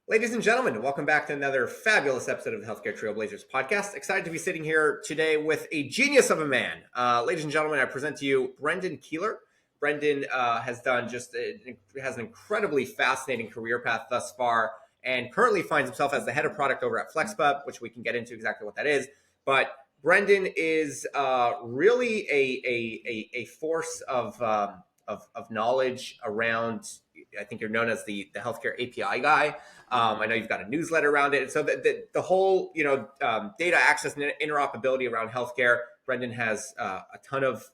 Ladies and gentlemen, welcome back to another fabulous episode of the Healthcare Trailblazers Podcast. Excited to be sitting here today with a genius of a man. Ladies and gentlemen, I present to you Brendan Keeler. Brendan has an incredibly fascinating career path thus far, and currently finds himself as the head of product over at FlexBub, which we can get into exactly what that is. But Brendan is really a force of knowledge around. I think you're known as the healthcare API guy. I know you've got a newsletter around it. And so the whole, data access and interoperability around healthcare, Brendan has a ton of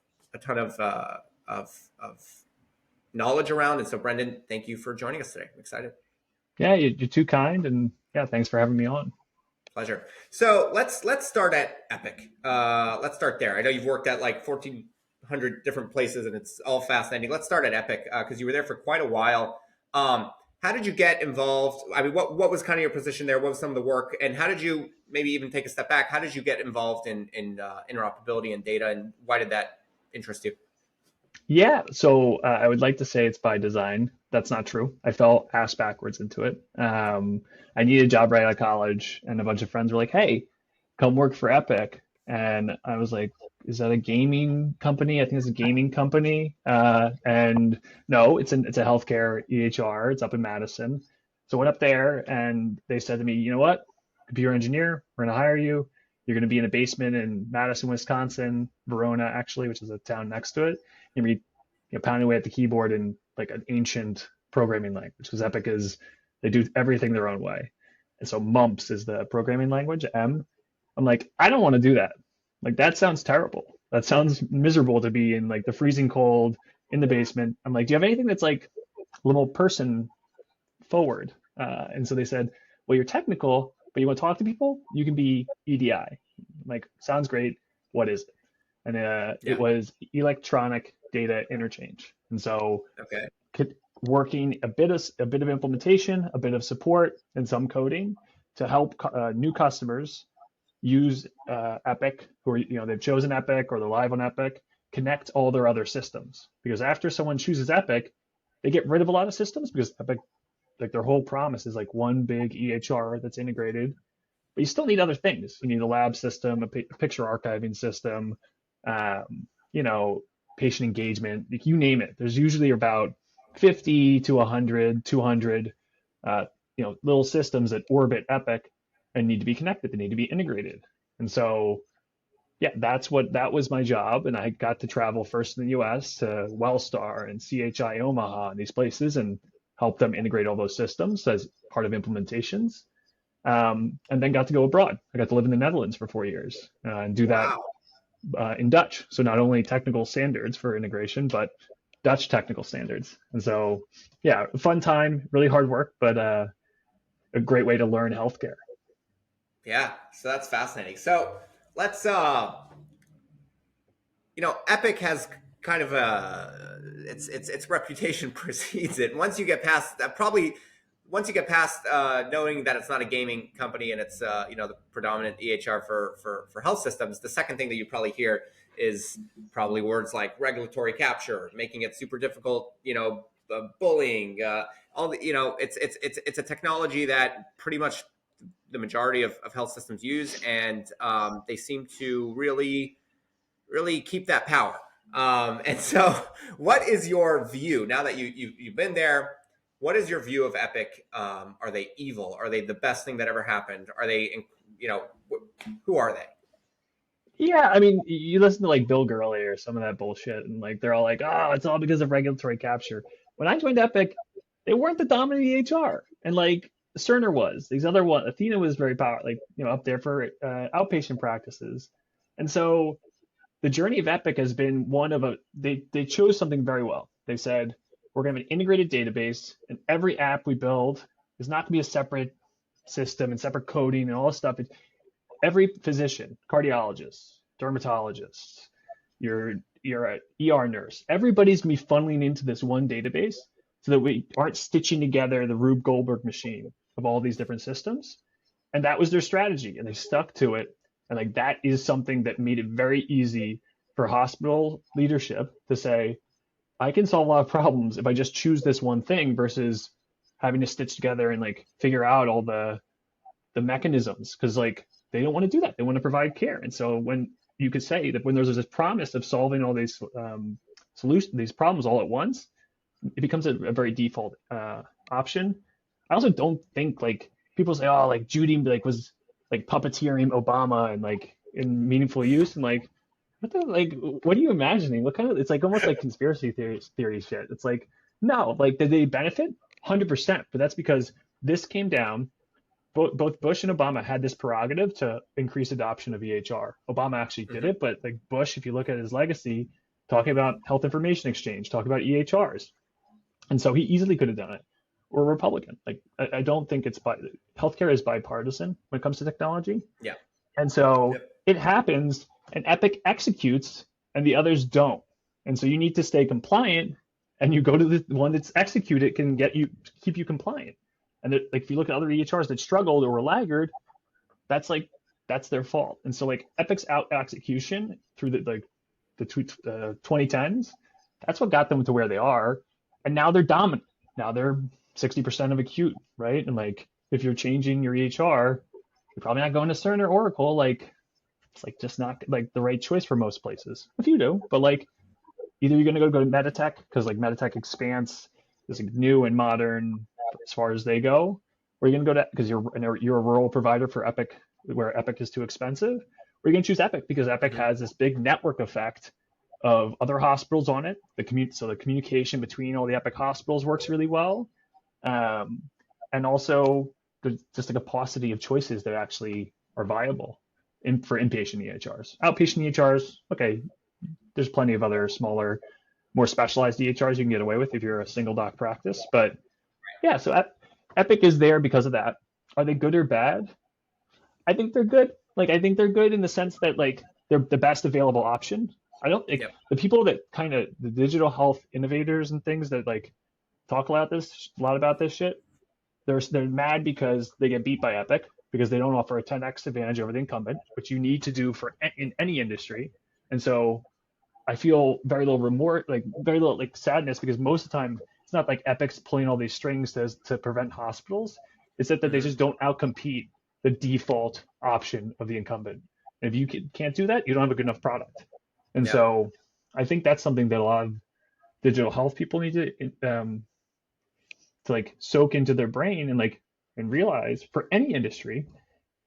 knowledge around. And so Brendan, thank you for joining us today. I'm excited. Yeah, you're too kind, and yeah, thanks for having me on. Pleasure. So let's start at Epic. Let's start there. I know you've worked at like 1,400 different places, and it's all fascinating. Let's start at Epic because you were there for quite a while. How did you get involved? I mean, what was kind of your position there? What was some of the work, and how did you maybe even take a step back? How did you get involved in interoperability and data, and why did that interest you? Yeah, so I would like to say it's by design. That's not true. I fell ass backwards into it. I needed a job right out of college, and a bunch of friends were like, "Hey, come work for Epic." And I was like, "Is that a gaming company? I think it's a gaming company." And no, it's a healthcare EHR. It's up in Madison. So I went up there, and they said to me, "You know what? Computer engineer, we're gonna hire you. You're gonna be in a basement in Madison, Wisconsin, Verona actually, which is a town next to it. You're gonna be pounding away at the keyboard in like an ancient programming language because Epic is they do everything their own way. And so mumps is the programming language, M. I'm like, I don't want to do that. Like that sounds terrible. That sounds miserable to be in like the freezing cold in the basement. I'm like, do you have anything that's like a little person forward? And so they said, well, you're technical, but you want to talk to people? You can be EDI. I'm like, sounds great. What is it? And it was electronic data interchange. And so Okay. working a bit of implementation, a bit of support, and some coding to help new customers use Epic, who are they've chosen Epic or they're live on Epic, connect all their other systems. Because after someone chooses Epic, they get rid of a lot of systems because Epic, like their whole promise is like one big EHR that's integrated. But you still need other things. You need a lab system, a picture archiving system, patient engagement, like you name it. There's usually about 50 to 100, 200, little systems that orbit Epic and need to be connected. They need to be integrated. And so, yeah, that was my job. And I got to travel first in the US to Wellstar and CHI Omaha and these places and help them integrate all those systems as part of implementations. And then got to go abroad. I got to live in the Netherlands for 4 years and do that in Dutch. So not only technical standards for integration, but Dutch technical standards. And so, yeah, fun time, really hard work, but a great way to learn healthcare. Yeah, so that's fascinating. So let's, Epic has kind of its reputation precedes it. Once you get past that, knowing that it's not a gaming company and it's the predominant EHR for health systems, the second thing that you probably hear is probably words like regulatory capture, making it super difficult, bullying, it's a technology that pretty much the majority of health systems use, and they seem to really keep that power. And so what is your view now that you've been there? What is your view of Epic? Are they evil? Are they the best thing that ever happened? Are they, who are they? Yeah, I mean, you listen to like Bill Gurley or some of that bullshit, and like they're all like, "Oh, it's all because of regulatory capture." When I joined Epic, they weren't the dominant EHR, and like Cerner was. These other one, Athena was very powerful, like up there for outpatient practices, and so the journey of Epic has been one of they chose something very well. They said we're going to have an integrated database, and every app we build is not going to be a separate system and separate coding and all this stuff. Every physician, cardiologist, dermatologist, your ER nurse, everybody's gonna be funneling into this one database so that we aren't stitching together the Rube Goldberg machine of all these different systems. And that was their strategy, and they stuck to it. And like that is something that made it very easy for hospital leadership to say, I can solve a lot of problems if I just choose this one thing versus having to stitch together and like figure out all the mechanisms because like they don't want to do that. They want to provide care. And so when you could say that when there's this promise of solving all these these problems all at once, it becomes a very default option. I also don't think like people say, oh, like Judy like was like puppeteering Obama and like in meaningful use and like what are you imagining? What kind of it's like almost like conspiracy theory shit. It's like no, like did they benefit? 100%, but that's because this came down. Both Bush and Obama had this prerogative to increase adoption of EHR. Obama actually did it, but like Bush, if you look at his legacy, talking about health information exchange, talking about EHRs, and so he easily could have done it. Or a Republican. Like I don't think healthcare is bipartisan when it comes to technology. Yeah. And so Yep. it happens and Epic executes and the others don't. And so you need to stay compliant and you go to the one that's executed can keep you compliant. And like if you look at other EHRs that struggled or were laggard, that's their fault. And so like Epic's out execution through the 2010s, that's what got them to where they are. And now they're dominant. Now they're 60% of acute, right? And like if you're changing your EHR, you're probably not going to Cerner or Oracle. Like it's like just not like the right choice for most places. A few do, but like either you're gonna go to Meditech because like Meditech Expanse is like new and modern as far as they go, or you're gonna go to because you're a rural provider for Epic where Epic is too expensive, or you're gonna choose Epic because Epic has this big network effect of other hospitals on it. So the communication between all the Epic hospitals works really well, and also there's just like a paucity of choices that actually are viable for inpatient EHRs. Outpatient EHRs, okay, there's plenty of other smaller, more specialized EHRs you can get away with if you're a single doc practice. But yeah, so Epic is there because of that. Are they good or bad? I think they're good. Like I think they're good in the sense that like they're the best available option. I don't think the people that kind of the digital health innovators and things that like talk a lot about this shit. They're mad because they get beat by Epic because they don't offer a 10x advantage over the incumbent, which you need to do in any industry. And so I feel very little remorse, like very little like sadness because most of the time it's not like Epic's pulling all these strings to prevent hospitals. It's that they just don't outcompete the default option of the incumbent. And if you can't do that, you don't have a good enough product. And so I think that's something that a lot of digital health people need to like soak into their brain and realize for any industry.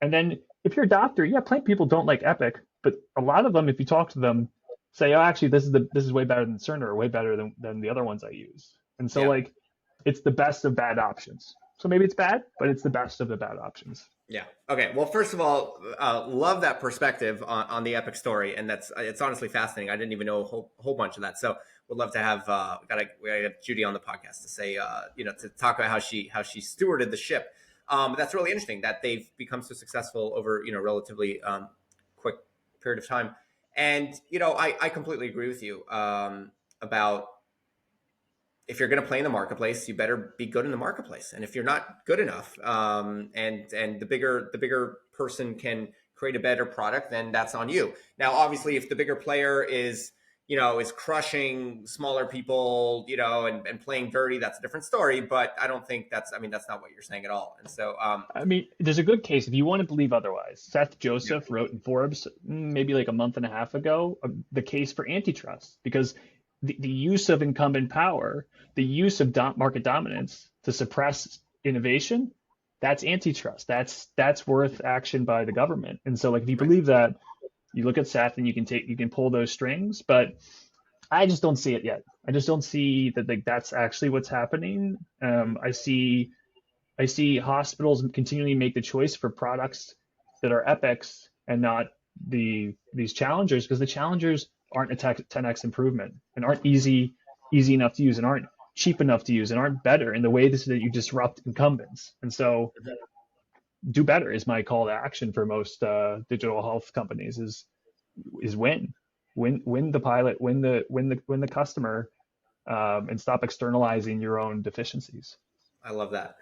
And then if you're a doctor, plenty of people don't like Epic, but a lot of them, if you talk to them, say, oh, actually, this is way better than Cerner, or way better than the other ones I use. And so like it's the best of bad options. So maybe it's bad, but it's the best of the bad options. Yeah. Okay. Well, first of all, love that perspective on the Epic story, and it's honestly fascinating. I didn't even know a whole bunch of that. So would love to have we gotta get Judy on the podcast to say to talk about how she stewarded the ship. That's really interesting that they've become so successful over relatively quick period of time. And I completely agree with you about if you're going to play in the marketplace, you better be good in the marketplace. And if you're not good enough, and the bigger person can create a better product, then that's on you. Now, obviously, if the bigger player is crushing smaller people, and playing dirty, that's a different story. But I don't think that's not what you're saying at all. And so, there's a good case if you want to believe otherwise. Seth Joseph wrote in Forbes maybe like a month and a half ago the case for antitrust because the use of incumbent power, the use of market dominance to suppress innovation, that's antitrust. That's worth action by the government. And so, like, if you believe that, you look at Seth and you can pull those strings. But I just don't see it yet. I just don't see that that's actually what's happening. I see hospitals continually make the choice for products that are Epics and not these challengers because the challengers aren't a 10x improvement and aren't easy enough to use and aren't cheap enough to use and aren't better in the way that you disrupt incumbents. And so do better is my call to action for most digital health companies is win the pilot, win the customer, and stop externalizing your own deficiencies. I love that.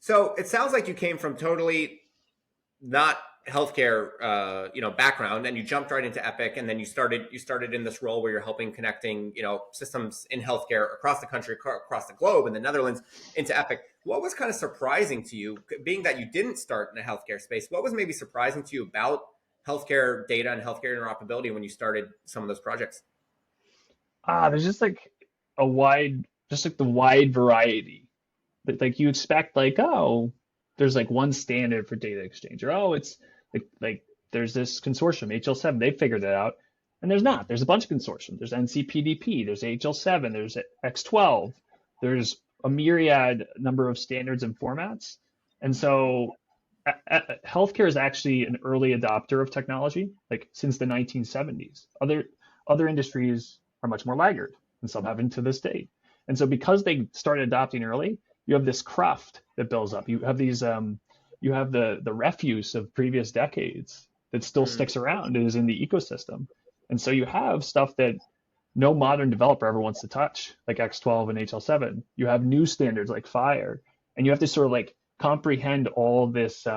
So it sounds like you came from totally not healthcare background, and you jumped right into Epic, and then you started in this role where you're helping connecting systems in healthcare across the country, across the globe, in the Netherlands, into Epic. What was kind of surprising to you, being that you didn't start in a healthcare space? What was maybe surprising to you about healthcare data and healthcare interoperability when you started some of those projects? There's just like the wide variety. Like you expect, like, oh, there's like one standard for data exchange, or oh, it's like there's this consortium, HL7, they figured it out. And there's not. There's a bunch of consortiums. There's NCPDP, there's HL7, there's X12, there's a myriad number of standards and formats. And so healthcare is actually an early adopter of technology, like since the 1970s. Other industries are much more laggard, and some haven't to this date. And so because they started adopting early, you have this cruft that builds up. You have these you have the refuse of previous decades that still sticks around and is in the ecosystem. And so you have stuff that no modern developer ever wants to touch, like X12 and HL7. You have new standards like Fire, and you have to sort of like comprehend all this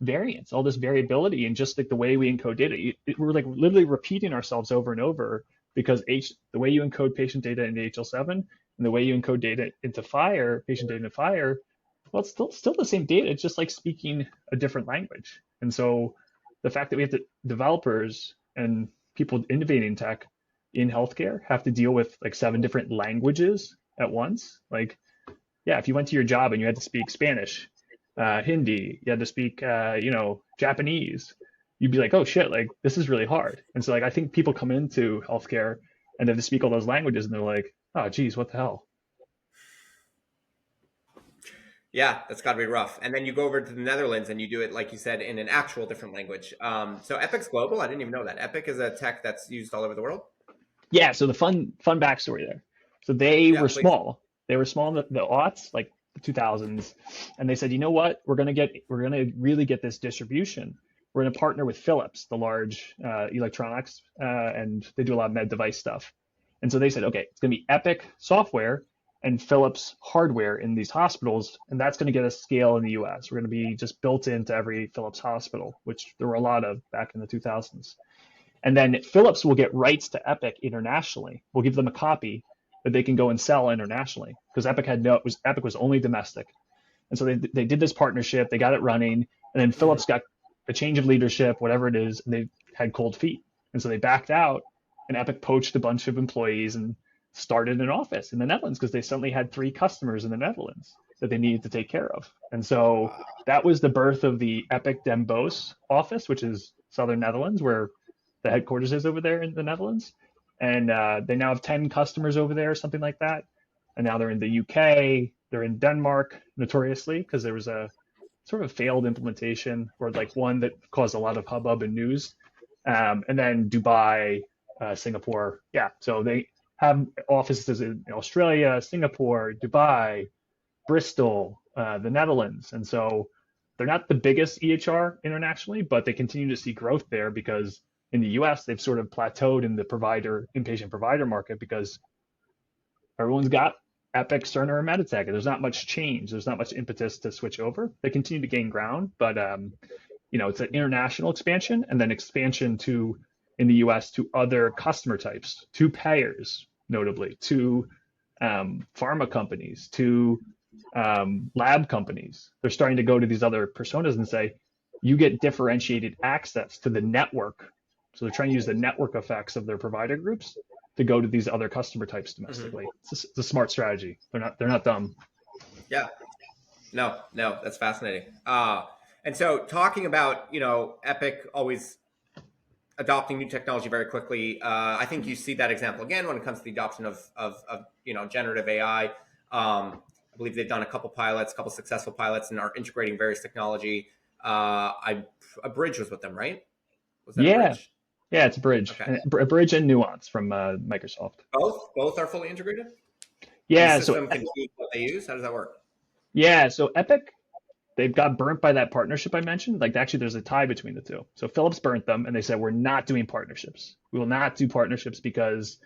variance, all this variability, and just like the way we encode data. We're like literally repeating ourselves over and over because the way you encode patient data into HL7 and the way you encode data into Fire, patient data into Fire, well, it's still the same data. It's just like speaking a different language. And so the fact that we have developers and people innovating tech in healthcare have to deal with like 7 different languages at once. Like, yeah, if you went to your job and you had to speak Spanish, Hindi, you had to speak, Japanese, you'd be like, oh shit, like this is really hard. And so like, I think people come into healthcare and they have to speak all those languages and they're like, oh geez, what the hell? Yeah, that's got to be rough. And then you go over to the Netherlands and you do it, like you said, in an actual different language. So Epic's global. I didn't even know that. Epic is a tech that's used all over the world. Yeah. So the fun backstory there. So they Yeah, were please. small. They were small in the aughts, like the 2000s. And they said, you know what? We're going to really get this distribution. We're going to partner with Philips, the large electronics, and they do a lot of med device stuff. And so they said, okay, it's going to be Epic software and Philips hardware in these hospitals, and that's going to get us scale in the US. We're going to be just built into every Philips hospital, which there were a lot of back in the 2000s. And then Philips will get rights to Epic internationally. We'll give them a copy that they can go and sell internationally because Epic was only domestic. And so they did this partnership, they got it running, and then Philips got a change of leadership, whatever it is, and they had cold feet. And so they backed out, and Epic poached a bunch of employees and started an office in the Netherlands because they suddenly had 3 customers in the Netherlands that they needed to take care of. And so that was the birth of the Epic Den Bosch office, which is Southern Netherlands, where the headquarters is over there in the Netherlands. And they now have 10 customers over there, something like that. And now they're in the UK, they're in Denmark, notoriously, because there was a sort of failed implementation or like one that caused a lot of hubbub and news. And then Dubai, Singapore. Yeah, so they have offices in Australia, Singapore, Dubai, Bristol, the Netherlands. And so they're not the biggest EHR internationally, but they continue to see growth there because in the US, they've sort of plateaued in the inpatient provider market because everyone's got Epic, Cerner, and Meditech. There's not much change. There's not much impetus to switch over. They continue to gain ground, but it's an international expansion and then expansion in the US to other customer types, to payers, notably, to pharma companies, to lab companies. They're starting to go to these other personas and say, you get differentiated access to the network. So they're trying to use the network effects of their provider groups to go to these other customer types domestically. It's a smart strategy. They're not dumb. Yeah. No, that's fascinating. And so talking about, Epic always adopting new technology very quickly. I think you see that example again when it comes to the adoption of generative AI. I believe they've done a couple successful pilots, and are integrating various technology. A Bridge was with them, right? Was that a Yeah. Bridge? Yeah, it's a Bridge. Okay. A Bridge and Nuance from Microsoft. Both are fully integrated. And the Yeah, system can choose what they use. How does that work? so Epic, they've got burnt by that partnership I mentioned. Like actually there's a tie between the two. So Philips burnt them and they said, we're not doing partnerships. We will not do partnerships because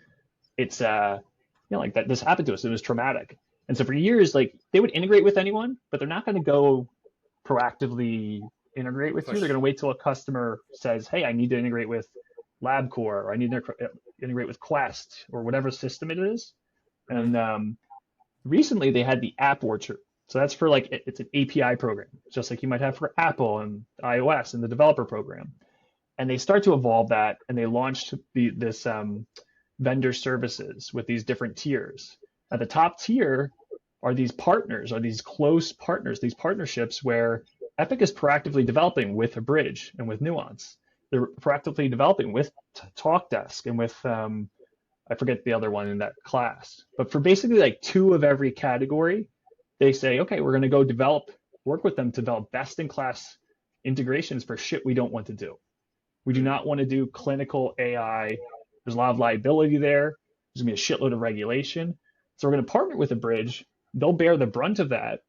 it's like that this happened to us. It was traumatic. And so for years, like they would integrate with anyone, but they're not going to go proactively integrate with you. Push. They're going to wait till a customer says, hey, I need to integrate with LabCorp, or I need to integrate with Quest, or whatever system it is. Mhm. And recently they had the App Orchard. So that's for like, it's an API program, just like you might have for Apple and iOS and the developer program. And they start to evolve that, and they launched this vendor services with these different tiers. At the top tier are these partners, are these close partners, these partnerships where Epic is proactively developing with a bridge and with Nuance. They're proactively developing with TalkDesk and with I forget the other one in that class. But for basically like two of every category, they say, okay, we're going to go work with them to develop best in class integrations for shit we don't want to do. We do not want to do clinical AI. There's a lot of liability there. There's going to be a shitload of regulation. So we're going to partner with a bridge. They'll bear the brunt of that.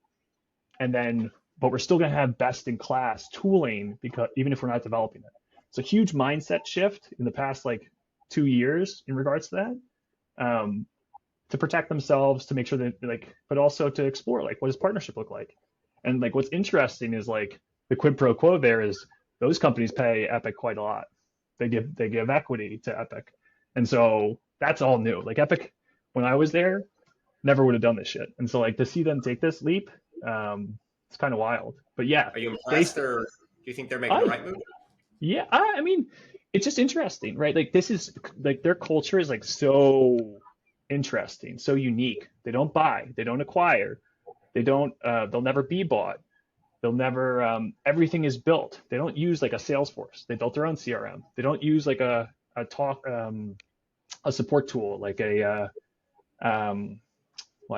But we're still going to have best in class tooling, because even if we're not developing it. It's a huge mindset shift in the past like 2 years in regards to that, to protect themselves, to make sure that but also to explore like, what does partnership look like? And like, what's interesting is like the quid pro quo there is those companies pay Epic quite a lot. They give equity to Epic. And so that's all new. Like Epic, when I was there, never would have done this shit. And so like to see them take this leap, it's kind of wild. But yeah, Are you impressed, or do you think they're making the right move? Yeah, I mean, it's just interesting, right? Like this is like their culture is like so interesting, so unique. They don't buy, they don't acquire, they'll never be bought. They'll never, everything is built. They don't use like a Salesforce. They built their own CRM. They don't use like a support tool, like well,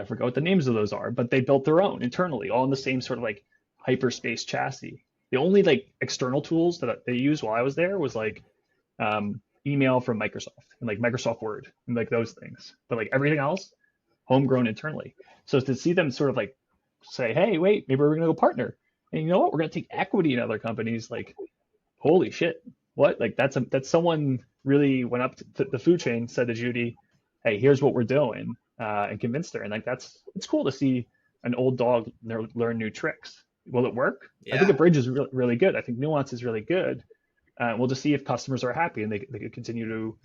I forgot what the names of those are, but they built their own internally, all in the same sort of like hyperspace chassis. The only like external tools that they used while I was there was like email from Microsoft and like Microsoft Word and like those things. But like everything else, homegrown internally. So to see them sort of like say, hey, wait, maybe we're gonna go partner. And you know what? We're gonna take equity in other companies. Like, holy shit, what? Like that's someone really went up to the food chain, said to Judy, hey, here's what we're doing, and convinced her. And like it's cool to see an old dog learn new tricks. Will it work? I think a bridge is really good. I think Nuance is really good. We'll just see if customers are happy and they could continue to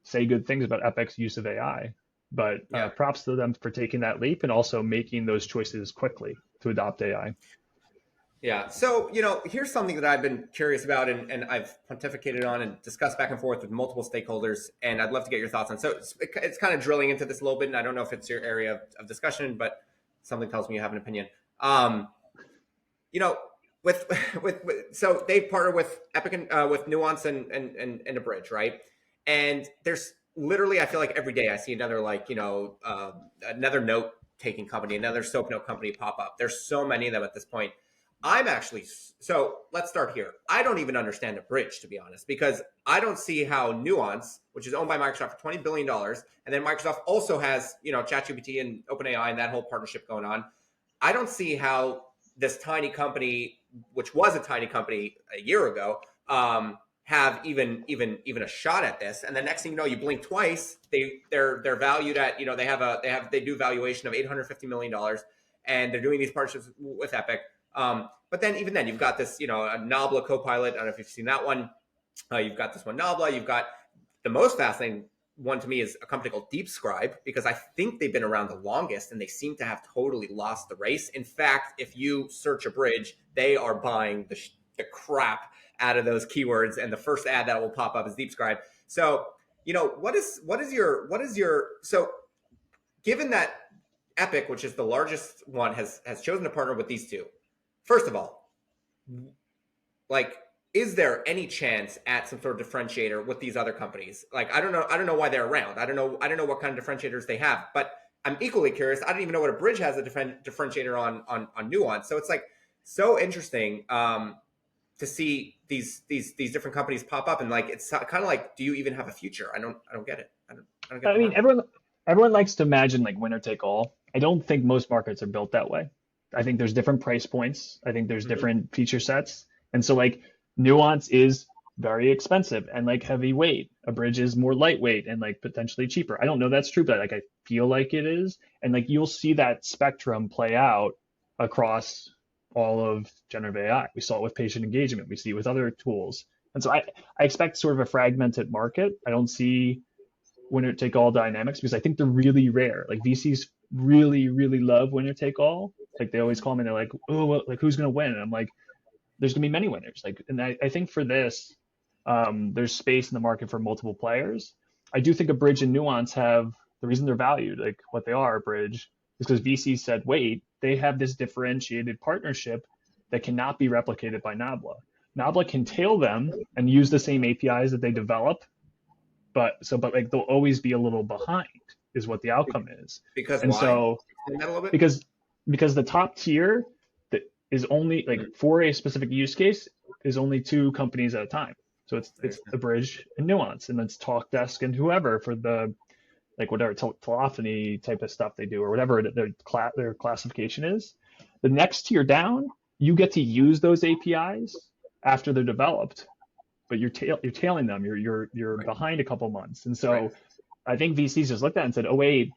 say good things about Epic's use of AI. But props to them for taking that leap and also making those choices quickly to adopt AI. Yeah. So, here's something that I've been curious about, and I've pontificated on and discussed back and forth with multiple stakeholders, and I'd love to get your thoughts on. So it's kind of drilling into this a little bit, and I don't know if it's your area of discussion, but something tells me you have an opinion. So they've partnered with Epic and with Nuance and a bridge, right? And there's literally, I feel like every day I see another another note taking company, another soap note company pop up. There's so many of them at this point. So let's start here. I don't even understand a bridge, to be honest, because I don't see how Nuance, which is owned by Microsoft for $20 billion, and then Microsoft also has, ChatGPT and OpenAI and that whole partnership going on. I don't see how this tiny company, which was a tiny company a year ago, have even a shot at this. And the next thing you know, you blink twice, they're valued at, they do valuation of $850 million, and they're doing these partnerships with Epic. But then even then, you've got this, a Nabla Copilot. I don't know if you've seen that one. You've got this one, Nabla. You've got the most fascinating one to me is a company called DeepScribe, because I think they've been around the longest and they seem to have totally lost the race. In fact, if you search a bridge, they are buying the crap out of those keywords, and the first ad that will pop up is DeepScribe. So, what is your so given that Epic, which is the largest one, has chosen to partner with these two, first of all, like, is there any chance at some sort of differentiator with these other companies? Like, I don't know why they're around. I don't know what kind of differentiators they have, but I'm equally curious. I don't even know what a bridge has a differentiator on Nuance. So it's like so interesting to see these different companies pop up, and like it's kind of like, do you even have a future? I don't get it. I don't get. I mean, everyone likes to imagine like winner take all. I don't think most markets are built that way. I think there's different price points. I think there's different feature sets, and so like Nuance is very expensive and like heavyweight. A bridge is more lightweight and like potentially cheaper. I don't know that's true, but like I feel like it is. And like you'll see that spectrum play out across all of generative AI. We saw it with patient engagement. We see it with other tools. And so I expect sort of a fragmented market. I don't see winner take all dynamics because I think they're really rare. Like VCs really, really love winner take all. Like they always call me, they're like, oh, well, like who's going to win? And I'm like, there's going to be many winners. Like, and I think for this, there's space in the market for multiple players. I do think a Bridge and Nuance have the reason they're valued, like what they are, a Bridge, is because VC said, wait, they have this differentiated partnership that cannot be replicated by Nabla. Nabla can tail them and use the same APIs that they develop, but like they'll always be a little behind, is what the outcome is. Because And why? so Explain that a little bit. because the top tier that is only like for a specific use case is only two companies at a time. So it's the Bridge and Nuance, and it's TalkDesk and whoever for the like whatever telephony type of stuff they do or whatever their classification is. The next tier down, you get to use those APIs after they're developed, but you're tailing them. You're Right. behind a couple months, and so Right. I think VCs just looked at it and said, "Oh wait,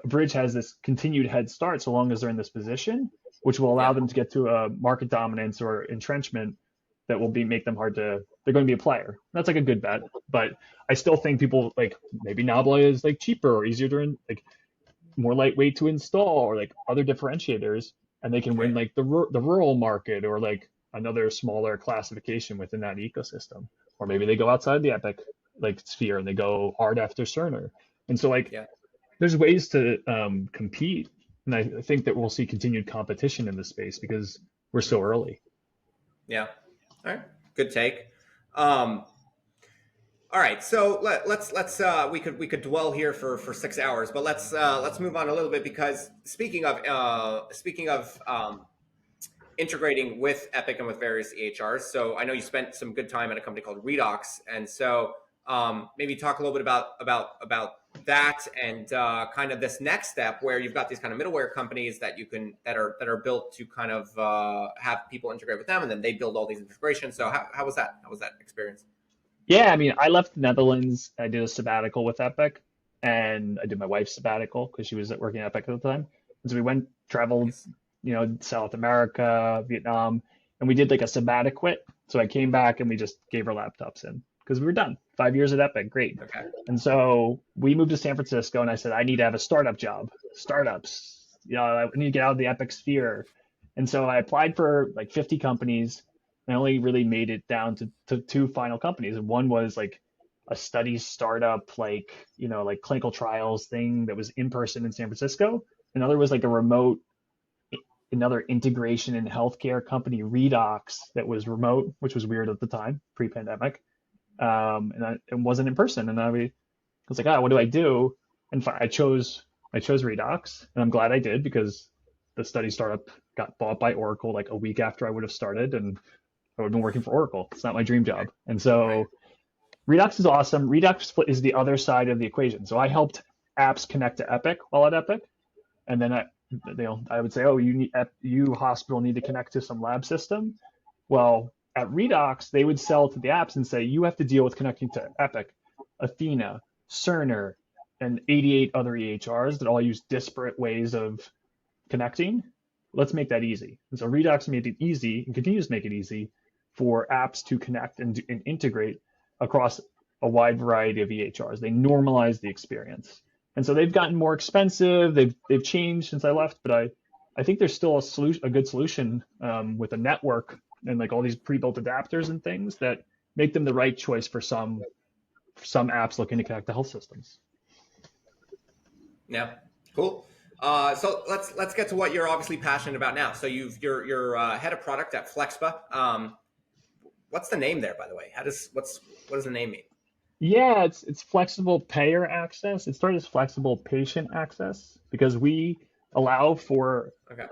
Bridge has this continued head start so long as they're in this position, which will allow Yeah. them to get to a market dominance or entrenchment that will make them hard to. They're going to be a player. That's like a good bet, but I still think people like maybe Nabla is like cheaper or easier to like more lightweight to install or like other differentiators, and they can win Right. like the rural market or like another smaller classification within that ecosystem, or maybe they go outside the Epic like sphere and they go hard after Cerner, and so like Yeah. there's ways to compete, and I think that we'll see continued competition in this space because we're so early. Yeah. All right. Good take. All right. So let's we could dwell here for 6 hours, but let's move on a little bit because speaking of integrating with Epic and with various EHRs. So I know you spent some good time at a company called Redox, and so maybe talk a little bit about that and kind of this next step where you've got these kind of middleware companies that are built to kind of have people integrate with them, and then they build all these integrations. So how was that? How was that experience? Yeah, I mean, I left the Netherlands. I did a sabbatical with Epic, and I did my wife's sabbatical because she was working at Epic at the time. And so we traveled, Nice. South America, Vietnam, and we did like a sabbatic. So I came back and we just gave our laptops in because we were done. 5 years at Epic, great. Okay. And so we moved to San Francisco, and I said, I need to have a startup job. Startups, I need to get out of the Epic sphere. And so I applied for like 50 companies. I only really made it down to two final companies. And one was like a study startup, like clinical trials thing that was in person in San Francisco. Another was like another integration in healthcare company, Redox, that was remote, which was weird at the time, pre-pandemic. It wasn't in person. And I was like, what do I do? And I chose Redox, and I'm glad I did because the study startup got bought by Oracle like a week after I would have started, and I would have been working for Oracle. It's not my dream job. And so Redux is awesome. Redux is the other side of the equation. So I helped apps connect to Epic while at Epic. And then I would say, you hospital need to connect to some lab system. Well, at Redux, they would sell to the apps and say, you have to deal with connecting to Epic, Athena, Cerner, and 88 other EHRs that all use disparate ways of connecting. Let's make that easy. And so Redux made it easy and continues to make it easy for apps to connect and integrate across a wide variety of EHRs. They normalize the experience. And so they've gotten more expensive. They've changed since I left, but I think there's still a good solution with a network and like all these pre-built adapters and things that make them the right choice for some apps looking to connect to health systems. Yeah, cool. So let's get to what you're obviously passionate about now. So you're head of product at FlexBub. What's the name there, by the way? What does the name mean? Yeah, it's flexible payer access. It started as flexible patient access because we allow for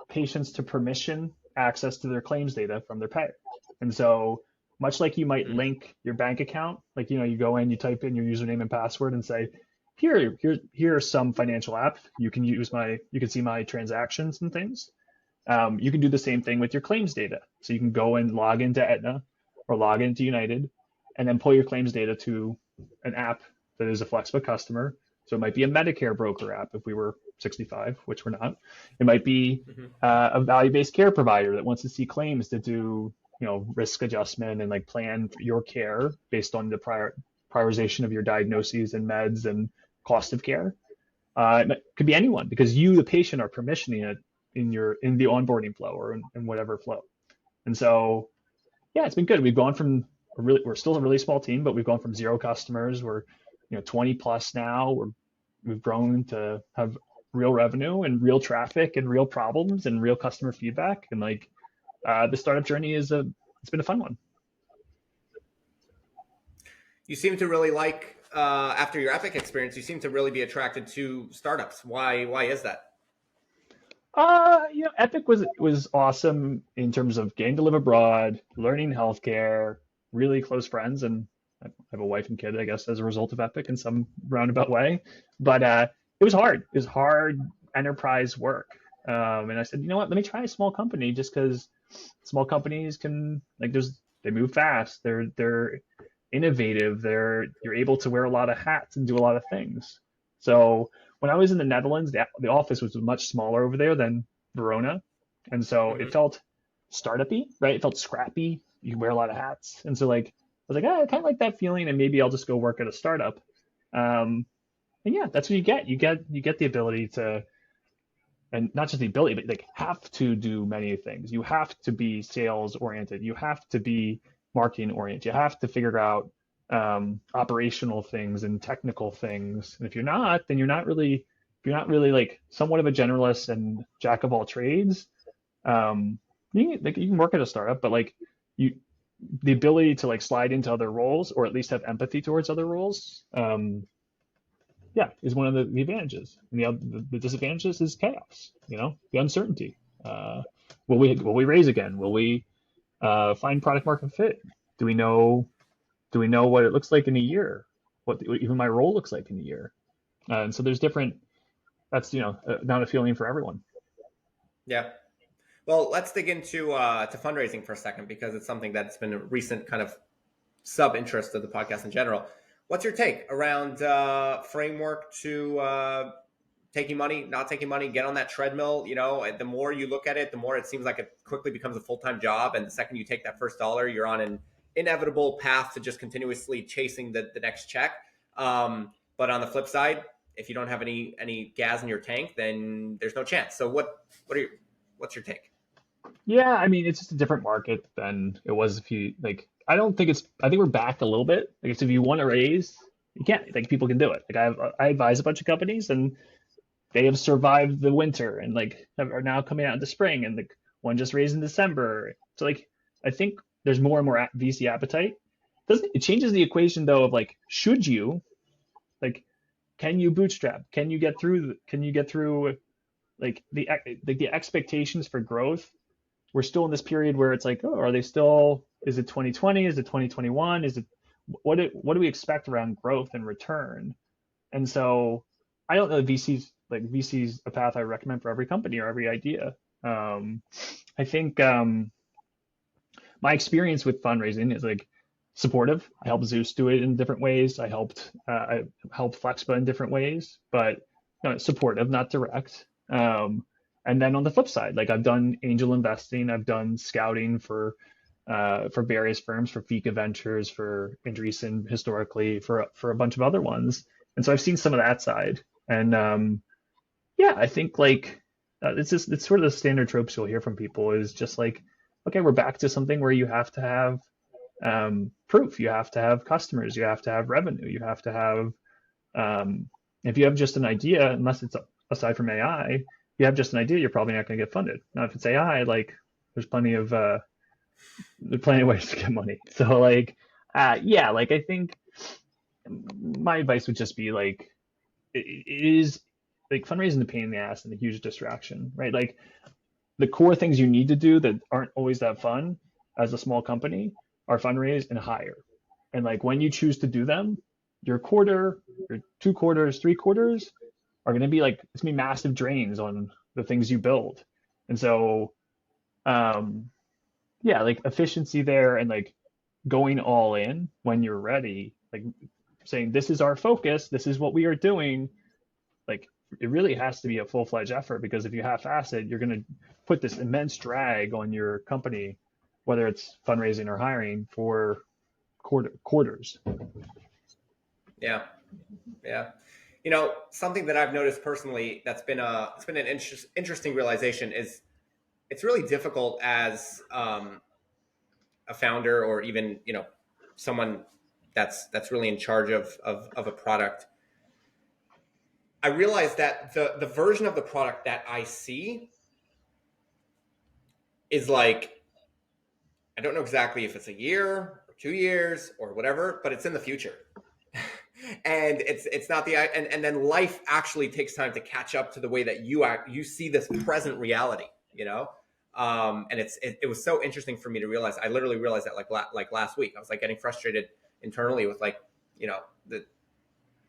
patients to permission access to their claims data from their payer. And so much like you might link your bank account, like you go in, you type in your username and password and say, here's some financial app. You can see my transactions and things. You can do the same thing with your claims data. So you can go and log into Aetna or log into United and then pull your claims data to an app that is a FlexBub customer. So it might be a Medicare broker app if we were 65, which we're not. It might be Hmm. a value-based care provider that wants to see claims to do, risk adjustment and like plan your care based on the prioritization of your diagnoses and meds and cost of care. It could be anyone because you, the patient, are permissioning it in the onboarding flow or in whatever flow. And so, yeah, it's been good. We've gone from we're still a really small team, but we've gone from 0 customers. We're 20 plus now. We've grown to have real revenue and real traffic and real problems and real customer feedback. And like the startup journey it's been a fun one. You seem to really like after your Epic experience. You seem to really be attracted to startups. Why is that? Epic was awesome in terms of getting to live abroad, learning healthcare, really close friends, and I have a wife and kid, I guess, as a result of Epic in some roundabout way. But it was hard. It was hard enterprise work. And I said, you know what? Let me try a small company just because small companies can they move fast. They're innovative. You're able to wear a lot of hats and do a lot of things. So when I was in the Netherlands, the office was much smaller over there than Verona, and so Hmm. it felt startup-y, right? It felt scrappy. You wear a lot of hats, and so like I was like, I kind of like that feeling, and maybe I'll just go work at a startup. Um, and yeah, that's what you get. You get the ability to, and not just the ability, but like have to do many things. You have to be sales oriented. You have to be marketing oriented. You have to figure out operational things and technical things. And if you're not, then if you're not really like somewhat of a generalist and jack of all trades, you can work at a startup, but like you, the ability to like slide into other roles or at least have empathy towards other roles, yeah, is one of the advantages. And the disadvantages is chaos, the uncertainty. Uh, will we raise again? Will we find product market fit? Do we know do we know what it looks like in a year? What even my role looks like in a year? And so there's different. That's not a feeling for everyone. Yeah. Well, let's dig into to fundraising for a second because it's something that's been a recent kind of sub interest of the podcast in general. What's your take around framework to taking money, not taking money, get on that treadmill? The more you look at it, the more it seems like it quickly becomes a full-time job. And the second you take that first dollar, you're on an inevitable path to just continuously chasing the next check. But on the flip side, if you don't have any gas in your tank, then there's no chance. So what's your take? Yeah, I mean it's just a different market than it was if you like. I think we're back a little bit. Like if you want to raise, you can't. Like people can do it. Like I advise a bunch of companies and they have survived the winter and like are now coming out in the spring and like one just raised in December. So like I think there's more and more VC appetite. Doesn't it changes the equation though of like should you like can you bootstrap? Can you get through like the expectations for growth? We're still in this period where it's like, oh, are they still? Is it 2020? Is it 2021? Is it what do we expect around growth and return? And so I don't know VC's a path I recommend for every company or every idea. I think my experience with fundraising is like supportive. I helped Zeus do it in different ways. I helped FlexBub in different ways, but supportive, not direct. And then on the flip side, like I've done angel investing, I've done scouting for various firms, for Fika Ventures, for Andreessen historically, for a bunch of other ones. And so I've seen some of that side. And yeah, I think like it's sort of the standard tropes you'll hear from people is just like, okay, we're back to something where you have to have proof, you have to have customers, you have to have revenue, you have to have if you have just an idea, unless it's aside from AI, you have just an idea, you're probably not going to get funded. Now, if it's AI, like there's plenty of ways to get money. So like, yeah, like I think my advice would just be like, it is like fundraising a pain in the ass and a huge distraction, right? Like the core things you need to do that aren't always that fun as a small company are fundraise and hire. And like when you choose to do them, your quarter, your 2 quarters, 3 quarters are going to be like, it's going to be massive drains on the things you build. And so, yeah, like efficiency there and like going all in when you're ready, like saying, this is our focus, this is what we are doing, like it really has to be a full-fledged effort, because if you half-ass it, you're going to put this immense drag on your company, whether it's fundraising or hiring, for quarters. Yeah. Yeah. Something that I've noticed personally that's been an interesting realization is it's really difficult as a founder, or even someone that's really in charge of a product. I realize that the version of the product that I see is like, I don't know exactly if it's a year or 2 years or whatever, but it's in the future. And it's not and then life actually takes time to catch up to the way that you see this present reality, and it was so interesting for me to realize. I literally realized that like last week. I was like getting frustrated internally with the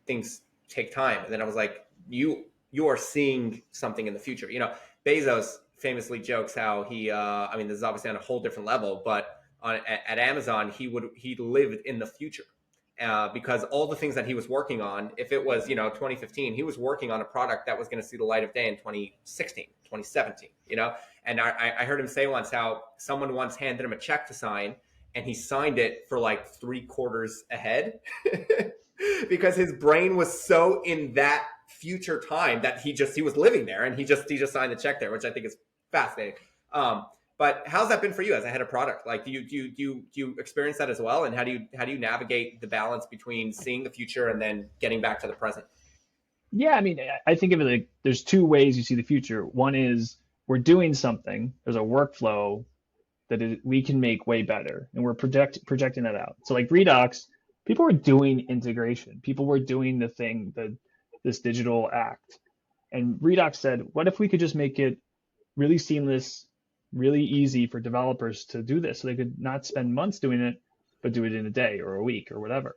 things take time, and then I was like, you are seeing something in the future. Bezos famously jokes how he this is obviously on a whole different level, but at Amazon he lived in the future. Because all the things that he was working on, if it was 2015, he was working on a product that was going to see the light of day in 2016, 2017. And I heard him say once how someone once handed him a check to sign, and he signed it for like 3 quarters ahead because his brain was so in that future time that he was living there, and he just signed the check there, which I think is fascinating. But how's that been for you as a head of product? Like, do you experience that as well? And how do you navigate the balance between seeing the future and then getting back to the present? Yeah, I mean, I think of it like there's 2 ways you see the future. One is we're doing something, there's a workflow that we can make way better, and we're projecting that out. So like Redox, people were doing integration, people were doing this digital act, and Redox said, what if we could just make it really seamless, really easy for developers to do this, so they could not spend months doing it, but do it in a day or a week or whatever.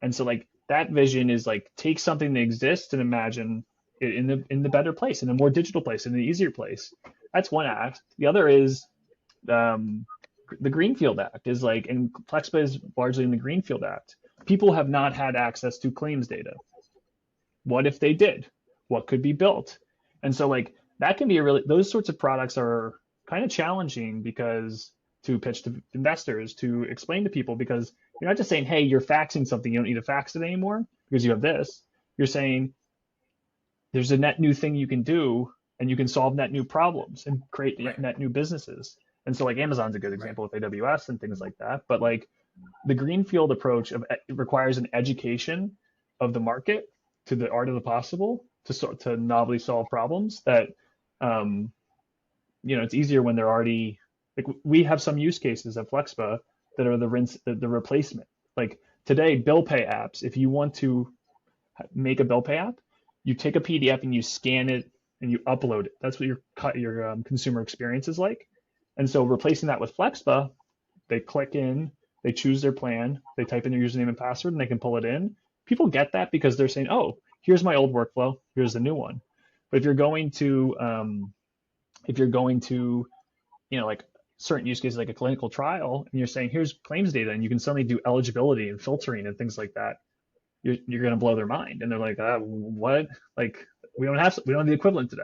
And so like that vision is like, take something that exists and imagine it in the better place, in a more digital place, in an easier place. That's one act. The other is the Greenfield Act is like, and FlexBub is largely in the Greenfield Act. People have not had access to claims data. What if they did? What could be built? And so like that can be those sorts of products are kind of challenging, because to pitch to investors, to explain to people, because you're not just saying, hey, you're faxing something, you don't need to fax it anymore because you have this. You're saying there's a net new thing you can do, and you can solve net new problems and create net new businesses. And so like Amazon's a good example with AWS and things like that. But like the greenfield approach it requires an education of the market to the art of the possible, to novelly solve problems that it's easier when they're already, like, we have some use cases at FlexBub that are the replacement. Like today, bill pay apps, if you want to make a bill pay app, you take a PDF and you scan it and you upload it. That's what your consumer experience is like. And so replacing that with FlexBub, they click in, they choose their plan, they type in their username and password, and they can pull it in. People get that because they're saying, oh, here's my old workflow, here's the new one. But if you're going to like certain use cases like a clinical trial, and you're saying here's claims data, and you can suddenly do eligibility and filtering and things like that, you're going to blow their mind, and they're like, what? Like we don't have the equivalent today.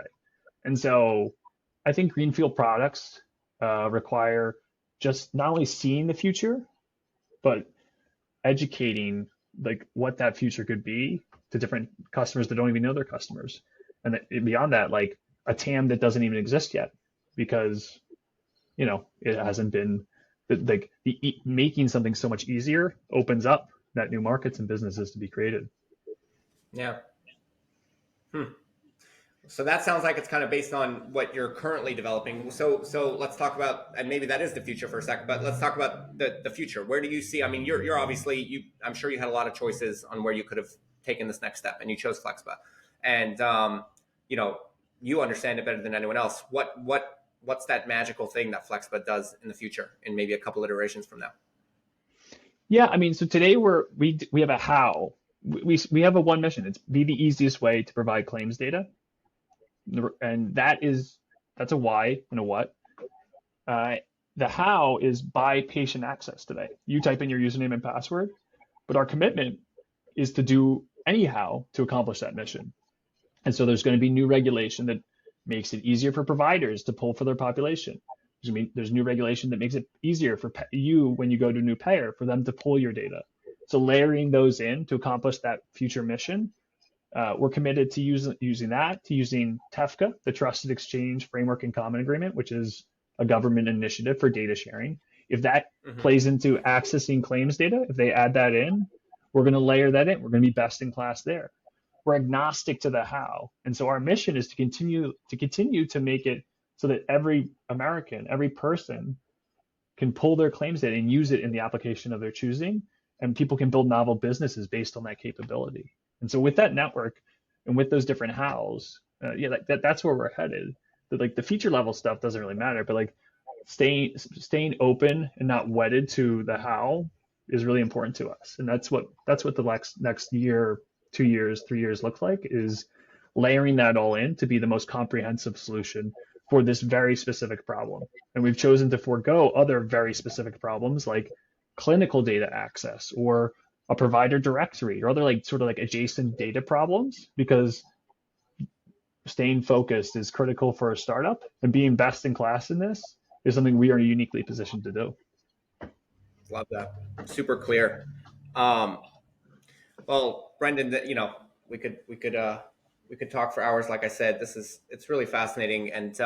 And so I think greenfield products require just not only seeing the future, but educating like what that future could be to different customers that don't even know their customers, and beyond that, like a TAM that doesn't even exist yet, because it hasn't been like making something so much easier opens up that new markets and businesses to be created. Yeah. So that sounds like it's kind of based on what you're currently developing. So let's talk about, and maybe that is the future for a second, but let's talk about the future. Where do you see, I mean, you're obviously, I'm sure you had a lot of choices on where you could have taken this next step, and you chose FlexBub. And, you understand it better than anyone else. What's that magical thing that FlexBub does in the future, in maybe a couple iterations from now? Yeah, I mean, so today we have a how. We have a one mission. It's be the easiest way to provide claims data. And that's a why and a what. The how is by patient access today. You type in your username and password, but our commitment is to do anyhow to accomplish that mission. And so there's going to be new regulation that makes it easier for providers to pull for their population. There's new regulation that makes it easier for you when you go to a new payer for them to pull your data. So layering those in to accomplish that future mission, we're committed to using that, to using TEFCA, the Trusted Exchange Framework and Common Agreement, which is a government initiative for data sharing. If that plays into accessing claims data, if they add that in, we're going to layer that in. We're going to be best in class there. We're agnostic to the how. And so our mission is to continue to make it so that every American, every person can pull their claims data and use it in the application of their choosing, and people can build novel businesses based on that capability. And so with that network and with those different hows, that's where we're headed. Like the feature level stuff doesn't really matter, but like staying open and not wedded to the how is really important to us. And that's what the next year, 2 years, 3 years look like, is layering that all in to be the most comprehensive solution for this very specific problem. And we've chosen to forego other very specific problems like clinical data access or a provider directory or other like sort of like adjacent data problems, because staying focused is critical for a startup, and being best in class in this is something we are uniquely positioned to do. Love that. Super clear. Well, Brendan, we could talk for hours. Like I said, it's really fascinating, and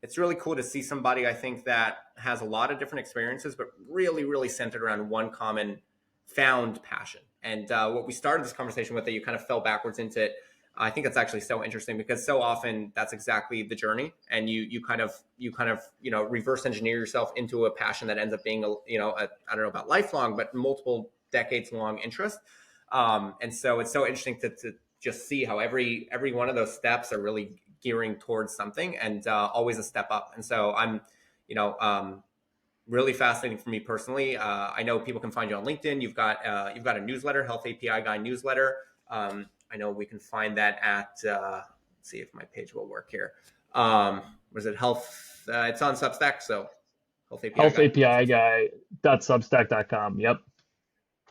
it's really cool to see somebody, I think, that has a lot of different experiences, but really, really centered around one common found passion. And what we started this conversation with, that you kind of fell backwards into it. I think that's actually so interesting, because so often that's exactly the journey, and you kind of reverse engineer yourself into a passion that ends up being I don't know about lifelong, but multiple decades long interest. And so it's so interesting to just see how every one of those steps are really gearing towards something, and always a step up. And so I'm really fascinating for me personally. I know people can find you on LinkedIn. You've got a newsletter, Health API Guy newsletter. I know we can find that at, let's see if my page will work here. Was it Health? It's on Substack. So Health API Guy.substack.com. Yep.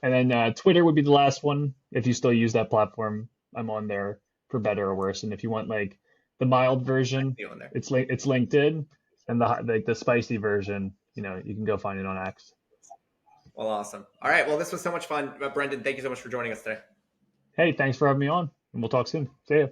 And then Twitter would be the last one. If you still use that platform, I'm on there for better or worse. And if you want like the mild version, it's LinkedIn, and the spicy version, you can go find it on X. Well, awesome. All right. Well, this was so much fun. Brendan, thank you so much for joining us today. Hey, thanks for having me on, and we'll talk soon. See ya.